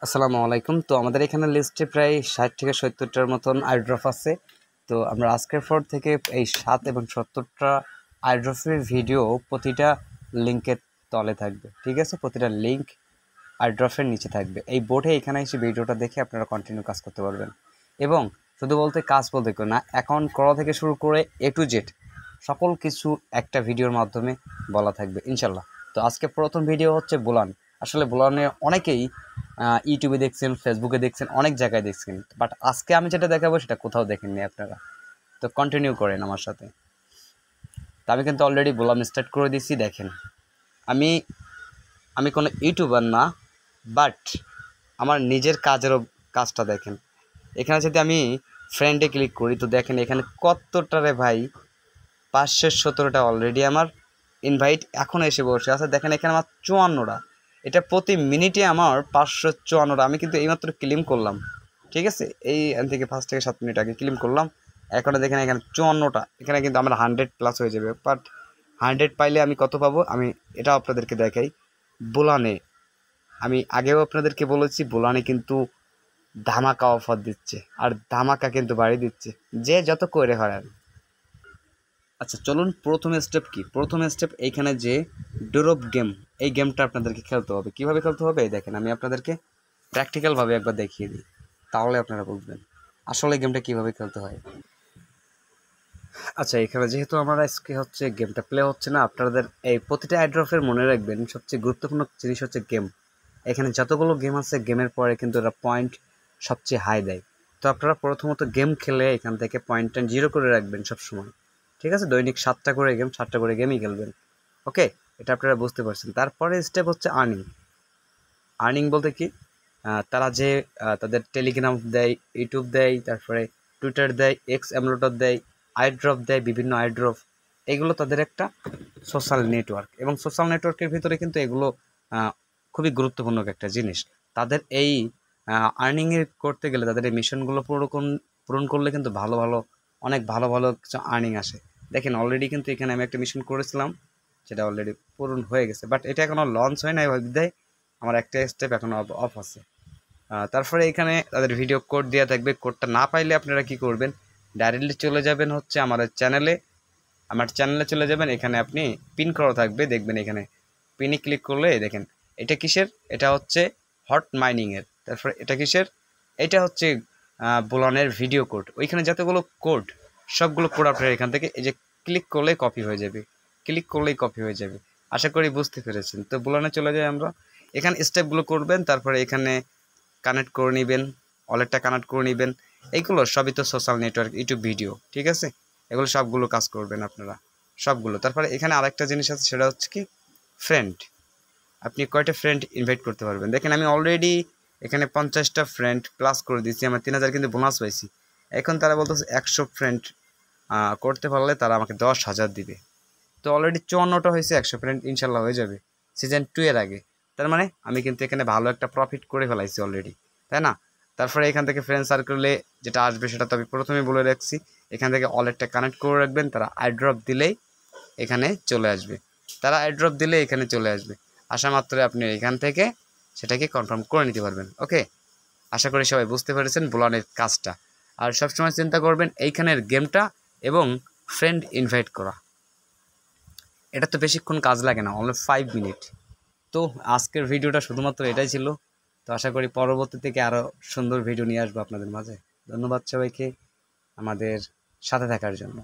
আসসালামু আলাইকুম। তো আমাদের এখানে লিস্টে প্রায় 60 থেকে 70টার মতন আইড্রপ আছে। তো আমরা আজকের পর থেকে এই 7 এবং 70টা আইড্রপের ভিডিও প্রতিটা লিঙ্কের তলে থাকবে, ঠিক আছে? প্রতিটা লিঙ্ক আইড্রপের নিচে থাকবে। এই বোর্ডে এখানে এসে ভিডিওটা দেখে আপনারা কন্টিনিউ কাজ করতে পারবেন। এবং শুধু বলতে কাজ বলতে কেউ না, অ্যাকাউন্ট করা থেকে শুরু করে A to Z সকল কিছু একটা ভিডিওর মাধ্যমে বলা থাকবে ইনশাল্লাহ। তো আজকে প্রথম ভিডিও হচ্ছে বুলান। আসলে বুলানে অনেকেই ইউটিউবে দেখছেন, ফেসবুকে দেখছেন, অনেক জায়গায় দেখছেন, বাট আজকে আমি যেটা দেখাবো সেটা কোথাও দেখেননি আপনারা। তো কন্টিনিউ করেন আমার সাথে। তো আমি কিন্তু অলরেডি বুলান স্টার্ট করে দিয়েছি। দেখেন, আমি আমি কোনো ইউটিউবার না, বাট আমার নিজের কাজটা দেখেন। এখানে যদি আমি ফ্রেন্ডে ক্লিক করি তো দেখেন এখানে কতটা রে ভাই, 517টা অলরেডি আমার ইনভাইট এখন এসে বসে আছে। দেখেন এখানে আমার 54টা, এটা প্রতি মিনিটে আমার 554টা। আমি কিন্তু এইমাত্র ক্লেম করলাম, ঠিক আছে? এই থেকে 5 থেকে 7 মিনিট আগে ক্লেম করলাম। এখন দেখেন এখানে 54টা, এখানে কিন্তু আমার 100+ হয়ে যাবে। বাট 100 পাইলে আমি কত পাবো আমি এটা আপনাদেরকে দেখাই। বুলানে আমি আগেও আপনাদেরকে বলেছি, বুলানে কিন্তু ধামাকা অফার দিচ্ছে, আর ধামাকা কিন্তু বাড়ি দিচ্ছে, যে যত করে হারান। আচ্ছা চলুন, প্রথম স্টেপ কি? প্রথম স্টেপ এইখানে যে ড্রপ গেম, এই গেমটা আপনাদেরকে খেলতে হবে। কিভাবে খেলতে হবে দেখেন, আমি আপনাদেরকে প্র্যাকটিক্যালভাবে একবার দেখিয়ে দিই, তাহলে আপনারা বুঝবেন আসলে গেমটা কিভাবে খেলতে হয়। আচ্ছা, এখানে যেহেতু আমার আজকে হচ্ছে গেমটা প্লে হচ্ছে না, আপনাদের এই প্রতিটা অ্যাড্রপের মনে রাখবেন সবচেয়ে গুরুত্বপূর্ণ জিনিস হচ্ছে গেম। এখানে যতগুলো গেম আছে, গেমের পরে কিন্তু এরা পয়েন্ট সবচেয়ে হাই দেয়। তো আপনারা প্রথমত গেম খেলে এখান থেকে পয়েন্টটা 0 করে রাখবেন সবসময়, ঠিক আছে? দৈনিক 7টা করে গেম, 7টা করে গেমই খেলবেন। ওকে, এটা আপনারা বুঝতে পারছেন। তারপরে স্টেপ হচ্ছে আর্নিং। আর্নিং বলতে কি, তারা যে তাদের টেলিগ্রাম দেয়, ইউটিউব দেয়, তারপরে টুইটার দেয়, এক্স এমলোটার দেয়, আইড্রপ দেয়, বিভিন্ন আইড্রপ, এগুলো তাদের একটা সোশ্যাল নেটওয়ার্ক। এবং সোশ্যাল নেটওয়ার্কের ভিতরে কিন্তু এগুলো খুবই গুরুত্বপূর্ণ একটা জিনিস। তাদের এই আর্নিংয়ের করতে গেলে তাদের এই মিশনগুলো পূরণ করলে কিন্তু ভালো ভালো, অনেক ভালো ভালো কিছু আর্নিং আসে। দেখেন অলরেডি কিন্তু এখানে আমি একটা মিশন করেছিলাম, সেটা অলরেডি পূরণ হয়ে গেছে, বাট এটা এখনও লঞ্চ হয় নাই বিধায় আমার একটা স্টেপ এখনও অফ আছে। তারপরে এখানে তাদের ভিডিও কোড দেওয়া থাকবে। কোডটা না পাইলে আপনারা কি করবেন, ডাইরেক্টলি চলে যাবেন হচ্ছে আমার চ্যানেলে চলে যাবেন। এখানে আপনি পিন করা থাকবে, দেখবেন এখানে পিনে ক্লিক করলে দেখেন এটা কিসের, এটা হচ্ছে হট মাইনিংয়ের। তারপরে এটা কিসের, এটা হচ্ছে বুলনের ভিডিও কোড। ওইখানে যতগুলো কোড, সবগুলো কোড আপনারা এখান থেকে এই যে ক্লিক করলেই কপি হয়ে যাবে, ক্লিক করলেই কপি হয়ে যাবে। আশা করি বুঝতে পেরেছেন। তো বুলনে চলে যাই আমরা। এখানে স্টেপগুলো করবেন, তারপরে এখানে কানেক্ট করে নেবেন, ওয়ালেটটা কানেক্ট করে নেবেন। এইগুলো সবই তো সোশ্যাল নেটওয়ার্ক, ইউটিউব ভিডিও, ঠিক আছে? এগুলো সবগুলো কাজ করবেন আপনারা, সবগুলো। তারপরে এখানে আরেকটা জিনিস আছে, সেটা হচ্ছে কি ফ্রেন্ড। আপনি কয়টা ফ্রেন্ড ইনভাইট করতে পারবেন। দেখেন আমি অলরেডি এখানে 50টা ফ্রেন্ড প্লাস করে দিচ্ছি, আমার 3000 কিন্তু বোনাস পাইছি। এখন তারা বলতেছে 100 ফ্রেন্ড করতে পারলে তারা আমাকে 10,000 দিবে। তো অলরেডি 54টা হয়েছে, 100 ফ্রেন্ড ইনশাল্লাহ হয়ে যাবে সিজন 2 এর আগে। তার মানে আমি কিন্তু এখানে ভালো একটা প্রফিট করে ফেলাইছি অলরেডি, তাই না? তারপরে এখান থেকে ফ্রেন্ড সার্কেলে যেটা আসবে সেটা তো আমি প্রথমেই বলে রাখছি। এখান থেকে ওয়ালেটটা কানেক্ট করে রাখবেন, তারা আইড্রপ দিলেই এখানে চলে আসবে, তারা আইড্রপ দিলে এখানে চলে আসবে। আসা মাত্র আপনি এখান থেকে সেটাকে কনফার্ম করে নিতে পারবেন। ওকে, আশা করি সবাই বুঝতে পেরেছেন বুলানের কাজটা। আর সবসময় চিন্তা করবেন এইখানের গেমটা এবং ফ্রেন্ড ইনভাইট করা, এটা তো বেশিক্ষণ কাজ লাগে না, অনলি 5 মিনিট। তো আজকের ভিডিওটা শুধুমাত্র এটাই ছিল। তো আশা করি পরবর্তী থেকে আরও সুন্দর ভিডিও নিয়ে আসবো আপনাদের মাঝে। ধন্যবাদ সবাইকে আমাদের সাথে থাকার জন্য।